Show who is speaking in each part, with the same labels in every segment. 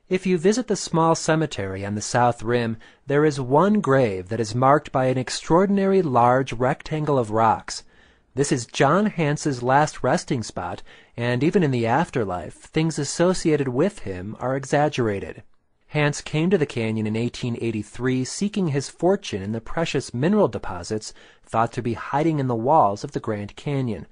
Speaker 1: If you visit the small cemetery on the south rim, there is one grave that is marked by an extraordinarily large rectangle of rocks. This is John Hance's last resting spot, and even in the afterlife, things associated with him are exaggerated. Hance came to the canyon in 1883 seeking his fortune in the precious mineral deposits thought to be hiding in the walls of the Grand Canyon,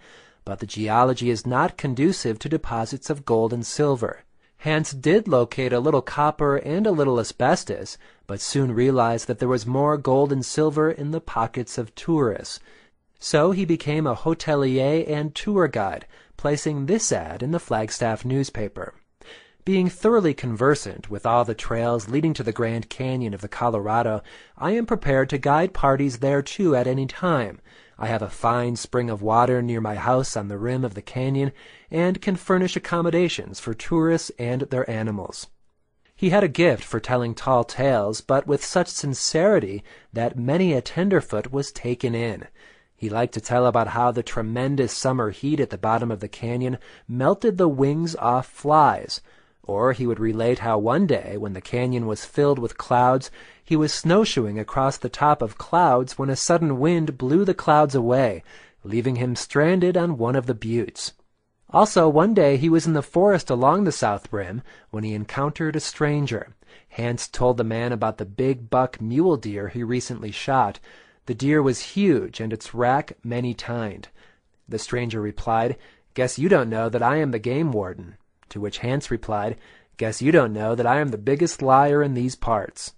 Speaker 1: but the geology is not conducive to deposits of gold and silver. Hance did locate a little copper and a little asbestos, but soon realized that there was more gold and silver in the pockets of tourists. So he became a hotelier and tour guide, placing this ad in the Flagstaff newspaper. Being thoroughly conversant with all the trails leading to the Grand Canyon of the Colorado, I am prepared to guide parties thereto at any time. I have a fine spring of water near my house on the rim of the canyon, and can furnish accommodations for tourists and their animals. He had a gift for telling tall tales, but with such sincerity that many a tenderfoot was taken in. He liked to tell about how the tremendous summer heat at the bottom of the canyon melted the wings off flies. Or he would relate how one day, when the canyon was filled with clouds, he was snowshoeing across the top of clouds when a sudden wind blew the clouds away, leaving him stranded on one of the buttes. Also, one day he was in the forest along the south rim when he encountered a stranger. Hance told the man about the big buck mule deer he recently shot. The deer was huge and its rack many-tined. The stranger replied, "Guess you don't know that I am the game warden." To which Hance replied, "Guess you don't know that I am the biggest liar in these parts."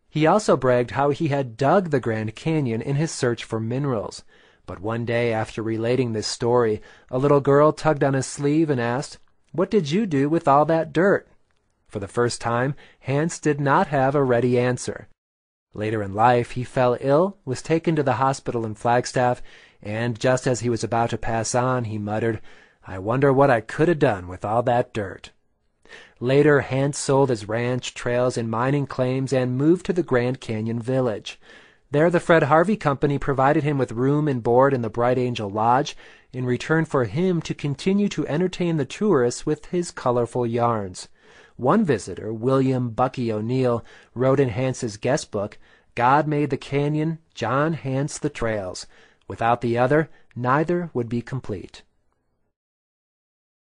Speaker 1: He also bragged how he had dug the Grand Canyon in his search for minerals. But one day after relating this story, a little girl tugged on his sleeve and asked, "What did you do with all that dirt?" For the first time, Hance did not have a ready answer. Later in life, he fell ill, was taken to the hospital in Flagstaff, and just as he was about to pass on, he muttered, "I wonder what I could have done with all that dirt." Later, Hance sold his ranch, trails, and mining claims and moved to the Grand Canyon Village. There, the Fred Harvey Company provided him with room and board in the Bright Angel Lodge in return for him to continue to entertain the tourists with his colorful yarns. One visitor, William Bucky O'Neill, wrote in Hance's guest book, "God made the canyon, John Hance the trails. Without the other, neither would be complete."